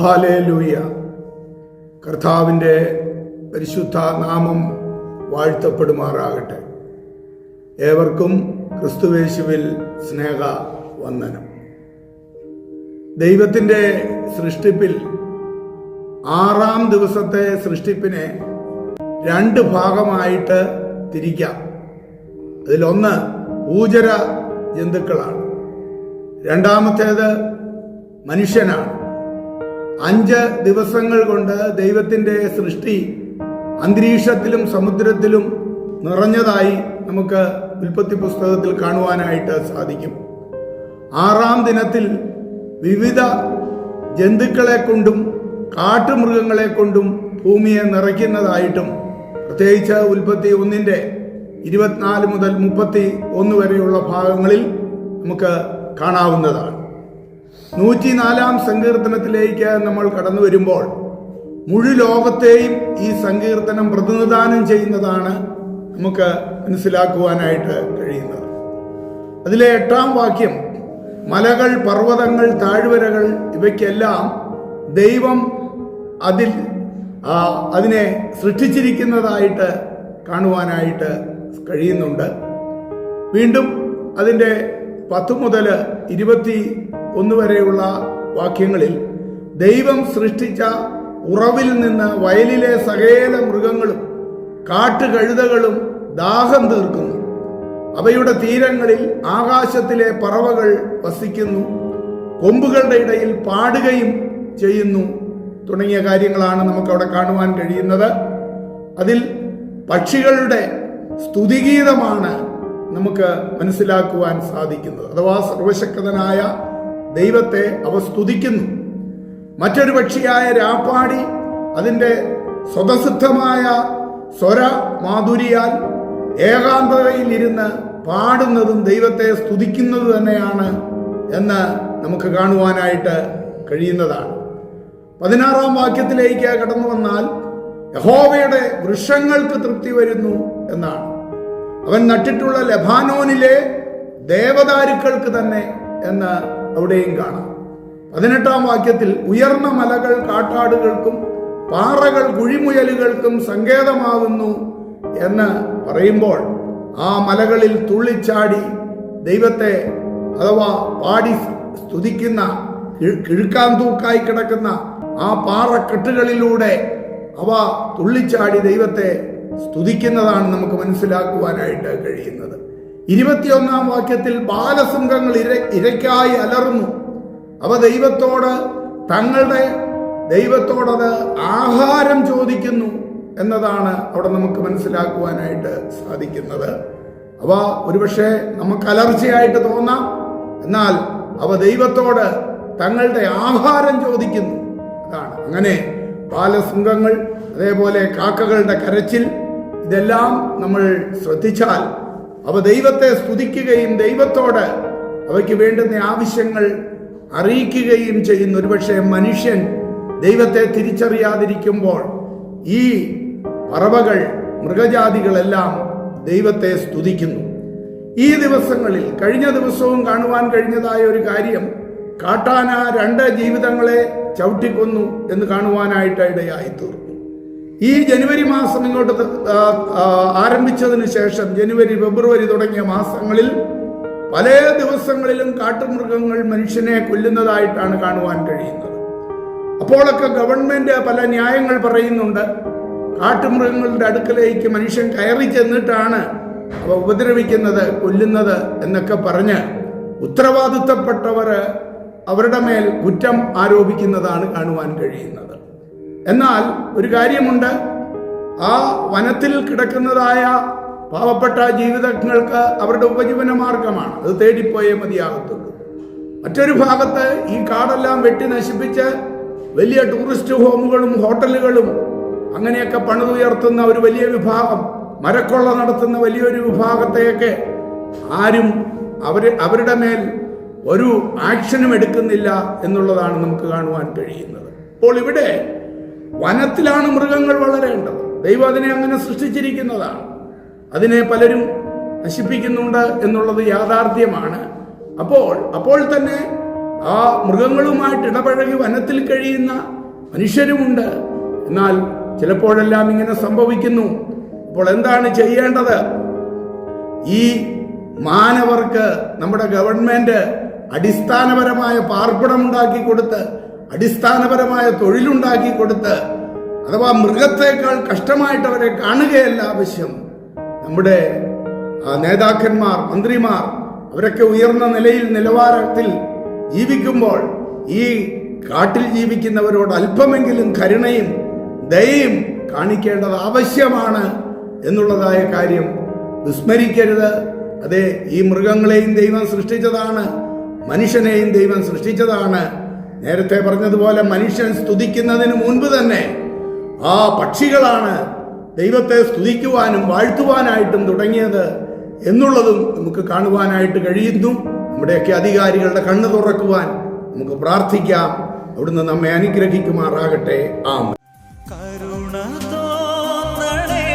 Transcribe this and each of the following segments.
Hallelujah. കർത്താവിൻ്റെ പരിശുദ്ധ നാമം വാഴ്ത്തപ്പെടുമാറാകട്ടെ. ഏവർക്കും ക്രിസ്തുവേശുവിൽ സ്നേഹ വന്ദനം. ദൈവത്തിൻ്റെ സൃഷ്ടിപ്പിൽ 6-ാം ദിവസത്തെ സൃഷ്ടിപ്പിനെ 2 ഭാഗമായിട്ട് തിരിക്കാം. അതിലൊന്ന് ഭൂചര ജന്തുക്കളാണ്, രണ്ടാമത്തേത് മനുഷ്യനാണ്. 5 ദിവസങ്ങൾ കൊണ്ട് ദൈവത്തിൻ്റെ സൃഷ്ടി അന്തരീക്ഷത്തിലും സമുദ്രത്തിലും നിറഞ്ഞതായി നമുക്ക് ഉൽപ്പത്തി പുസ്തകത്തിൽ കാണുവാനായിട്ട് സാധിക്കും. 6-ാം ദിനത്തിൽ വിവിധ ജന്തുക്കളെ കൊണ്ടും കാട്ടുമൃഗങ്ങളെ കൊണ്ടും ഭൂമിയെ നിറയ്ക്കുന്നതായിട്ടും പ്രത്യേകിച്ച് ഉൽപ്പത്തി 1-ന്റെ 24 മുതൽ 31 വരെയുള്ള ഭാഗങ്ങളിൽ നമുക്ക് കാണാവുന്നതാണ്. 104-ാം സങ്കീർത്തനത്തിലേക്ക് നമ്മൾ കടന്നു വരുമ്പോൾ മുഴു ലോകത്തെയും ഈ സങ്കീർത്തനം പ്രതിനിധാനം ചെയ്യുന്നതാണ് നമുക്ക് മനസ്സിലാക്കുവാനായിട്ട് കഴിയുന്നത്. അതിലെ 8-ാം വാക്യം, മലകൾ, പർവ്വതങ്ങൾ, താഴ്വരകൾ ഇവയ്ക്കെല്ലാം ദൈവം അതിനെ സൃഷ്ടിച്ചിരിക്കുന്നതായിട്ട് കാണുവാനായിട്ട് കഴിയുന്നുണ്ട്. വീണ്ടും അതിൻ്റെ 10 മുതൽ 21 വരെയുള്ള വാക്യങ്ങളിൽ ദൈവം സൃഷ്ടിച്ച ഉറവിൽ നിന്ന് വയലിലെ സകല മൃഗങ്ങളും കാട്ടുകഴുതകളും ദാഹം തീർക്കുന്നു. അവയുടെ തീരങ്ങളിൽ ആകാശത്തിലെ പറവകൾ വസിക്കുന്നു, കൊമ്പുകളുടെ ഇടയിൽ പാടുകയും ചെയ്യുന്നു തുടങ്ങിയ കാര്യങ്ങളാണ് നമുക്കവിടെ കാണുവാൻ കഴിയുന്നത്. അതിൽ പക്ഷികളുടെ സ്തുതിഗീതമാണ് നമുക്ക് മനസ്സിലാക്കുവാൻ സാധിക്കുന്നത്. അഥവാ സർവശക്തനായ ദൈവത്തെ അവ സ്തുതിക്കുന്നു. മറ്റൊരു പക്ഷിയായ രാപ്പാടി അതിൻ്റെ സ്വതസിദ്ധമായ സ്വര മാധുരിയാൽ ഏകാന്തതയിൽ ഇരുന്ന് പാടുന്നതും ദൈവത്തെ സ്തുതിക്കുന്നത് തന്നെയാണ് എന്ന് നമുക്ക് കാണുവാനായിട്ട് കഴിയുന്നതാണ്. 16-ാം വാക്യത്തിലേക്ക് കടന്നു വന്നാൽ യഹോവയുടെ വൃക്ഷങ്ങൾക്ക് തൃപ്തി വരുന്നു എന്നാണ്. അവൻ നട്ടിട്ടുള്ള ലെബാനോനിലെ ദേവദാരുക്കൾക്ക് തന്നെ എന്ന് അവിടെയും കാണാം. 18-ാം വാക്യത്തിൽ ഉയർന്ന മലകൾ കാട്ടാടുകൾക്കും പാറകൾ കുഴിമുയലുകൾക്കും സങ്കേതമാകുന്നു എന്ന് പറയുമ്പോൾ ആ മലകളിൽ തുള്ളിച്ചാടി ദൈവത്തെ അഥവാ പാടി സ്തുതിക്കുന്ന, കിഴുക്കാൻ തൂക്കായി കിടക്കുന്ന ആ പാറക്കെട്ടുകളിലൂടെ അവ തുള്ളിച്ചാടി ദൈവത്തെ സ്തുതിക്കുന്നതാണ് നമുക്ക് മനസ്സിലാക്കുവാനായിട്ട് കഴിയുന്നത്. 21-ാം വാക്യത്തിൽ ബാലസിംഹങ്ങൾ ഇരയ്ക്കായി അലറുന്നു. അവ ദൈവത്തോടത് ആഹാരം ചോദിക്കുന്നു എന്നതാണ് അവിടെ നമുക്ക് മനസ്സിലാക്കുവാനായിട്ട് സാധിക്കുന്നത്. അവ ഒരുപക്ഷെ നമുക്ക് അലർച്ചയായിട്ട് തോന്നാം, എന്നാൽ അവ ദൈവത്തോട് തങ്ങളുടെ ആഹാരം ചോദിക്കുന്നു. അതാണ് അങ്ങനെ ബാലസിംഹങ്ങൾ, അതേപോലെ കാക്കകളുടെ കരച്ചിൽ, ഇതെല്ലാം നമ്മൾ ശ്രദ്ധിച്ചാൽ അവ ദൈവത്തെ സ്തുതിക്കുകയും ദൈവത്തോട് അവയ്ക്ക് വേണ്ടുന്ന ആവശ്യങ്ങൾ അറിയിക്കുകയും ചെയ്യുന്നു. ഒരുപക്ഷെ മനുഷ്യൻ ദൈവത്തെ തിരിച്ചറിയാതിരിക്കുമ്പോൾ ഈ പറവകൾ, മൃഗജാതികളെല്ലാം ദൈവത്തെ സ്തുതിക്കുന്നു. ഈ ദിവസങ്ങളിൽ കഴിഞ്ഞ ദിവസവും കാണുവാൻ കഴിഞ്ഞതായ ഒരു കാര്യം, കാട്ടാന 2 ജീവിതങ്ങളെ ചവിട്ടിക്കൊന്നു എന്ന് കാണുവാനായിട്ട് ഇടയായിത്തീർന്നു. ഈ ജനുവരി മാസം ഇങ്ങോട്ട് ആരംഭിച്ചതിന് ശേഷം ജനുവരി, ഫെബ്രുവരി തുടങ്ങിയ മാസങ്ങളിൽ പല ദിവസങ്ങളിലും കാട്ടുമൃഗങ്ങൾ മനുഷ്യനെ കൊല്ലുന്നതായിട്ടാണ് കാണുവാൻ കഴിയുന്നത്. അപ്പോഴൊക്കെ ഗവൺമെന്റ് പല ന്യായങ്ങൾ പറയുന്നുണ്ട്. കാട്ടുമൃഗങ്ങളുടെ അടുക്കലേക്ക് മനുഷ്യൻ കയറി ചെന്നിട്ടാണ് അവ ഉപദ്രവിക്കുന്നത്, കൊല്ലുന്നത് എന്നൊക്കെ പറഞ്ഞ് ഉത്തരവാദിത്തപ്പെട്ടവർ അവരുടെ മേൽ കുറ്റം ആരോപിക്കുന്നതാണ് കാണുവാൻ കഴിയുന്നത്. എന്നാൽ ഒരു കാര്യമുണ്ട്, ആ വനത്തിൽ കിടക്കുന്നതായ പാവപ്പെട്ട ജീവിതങ്ങൾക്ക് അവരുടെ ഉപജീവന മാർഗമാണ്, അത് തേടിപ്പോയേ മതിയാകത്തുള്ളൂ. മറ്റൊരു ഭാഗത്ത് ഈ കാടെല്ലാം വെട്ടി നശിപ്പിച്ച് വലിയ ടൂറിസ്റ്റ് ഹോമുകളും ഹോട്ടലുകളും അങ്ങനെയൊക്കെ പണിതുയർത്തുന്ന ഒരു വലിയ വിഭാഗം, മരക്കൊള്ള നടത്തുന്ന വലിയൊരു വിഭാഗത്തെയൊക്കെ ആരും അവരുടെ മേൽ ഒരു ആക്ഷനും എടുക്കുന്നില്ല എന്നുള്ളതാണ് നമുക്ക് കാണുവാൻ കഴിയുന്നത്. അപ്പോൾ ഇവിടെ വനത്തിലാണ് മൃഗങ്ങൾ വളരേണ്ടത്. ദൈവം അതിനെ അങ്ങനെ സൃഷ്ടിച്ചിരിക്കുന്നതാണ്. അതിനെ പലരും നശിപ്പിക്കുന്നുണ്ട് എന്നുള്ളത് യാഥാർത്ഥ്യമാണ്. അപ്പോൾ തന്നെ ആ മൃഗങ്ങളുമായിട്ട് ഇടപഴകി വനത്തിൽ കഴിയുന്ന മനുഷ്യരുമുണ്ട്. എന്നാൽ ചിലപ്പോഴെല്ലാം ഇങ്ങനെ സംഭവിക്കുന്നു. അപ്പോൾ എന്താണ് ചെയ്യേണ്ടത്? ഈ മാനവർക്ക് നമ്മുടെ ഗവൺമെന്റ് അടിസ്ഥാനപരമായ പാർപ്പിടമുണ്ടാക്കി കൊടുത്ത്, അടിസ്ഥാനപരമായ തൊഴിലുണ്ടാക്കി കൊടുത്ത്, അഥവാ മൃഗത്തേക്കാൾ കഷ്ടമായിട്ട് അവരെ കാണുകയല്ല ആവശ്യം. നമ്മുടെ നേതാക്കന്മാർ, മന്ത്രിമാർ അവരൊക്കെ ഉയർന്ന നിലവാരത്തിൽ ജീവിക്കുമ്പോൾ ഈ കാട്ടിൽ ജീവിക്കുന്നവരോട് അല്പമെങ്കിലും കരുണയും ദയയും കാണിക്കേണ്ടത് ആവശ്യമാണ് എന്നുള്ളതായ കാര്യം വിസ്മരിക്കരുത്. അതെ, ഈ മൃഗങ്ങളെയും ദൈവം സൃഷ്ടിച്ചതാണ്, മനുഷ്യനെയും ദൈവം സൃഷ്ടിച്ചതാണ്. നേരത്തെ പറഞ്ഞതുപോലെ മനുഷ്യൻ സ്തുതിക്കുന്നതിന് മുൻപ് തന്നെ ആ പക്ഷികളാണ് ദൈവത്തെ സ്തുതിക്കുവാനും വാഴ്ത്തുവാനായിട്ടും തുടങ്ങിയത് എന്നുള്ളതും നമുക്ക് കാണുവാനായിട്ട് കഴിയുന്നു. നമ്മുടെയൊക്കെ അധികാരികളുടെ കണ്ണ് തുറക്കുവാൻ നമുക്ക് പ്രാർത്ഥിക്കാം. അവിടുന്ന് നമ്മെ അനുഗ്രഹിക്കുമാറാകട്ടെ. ആമേൻ. കരുണ തോന്നണേ,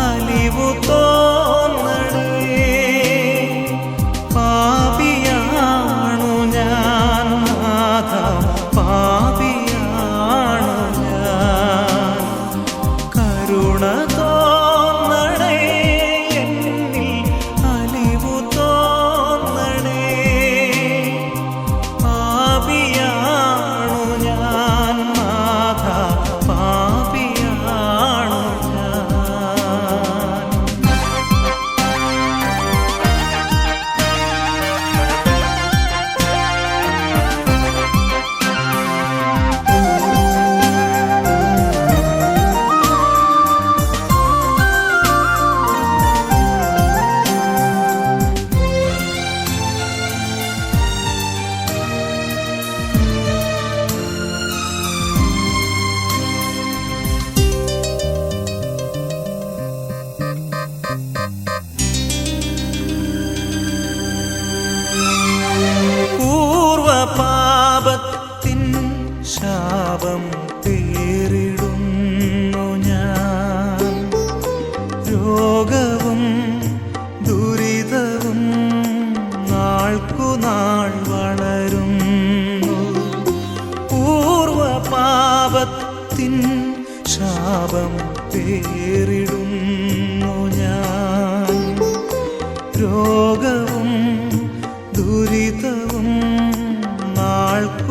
അലിവു തോന്നണേ, പാപിയാണു ഞാൻ നാഥ, പാപിയാണു ഞാൻ. കരുണ തോന്നണേ, അലിവു തോന്നണേ, പാപിയാണു ഞാൻ നാഥ, പാപിയാണു ഞാൻ. പൂർവപാപത്തിൻ ശാപം പേറിടുന്നു ഞാൻ, രോഗവും ദുരിതവും നാൾക്കുനാൾ വളരുന്നു. പൂർവപാപത്തിൻ ശാപം പേറിടുന്നു ഞാൻ, രോഗവും ദുരിതവും നാൾക്കു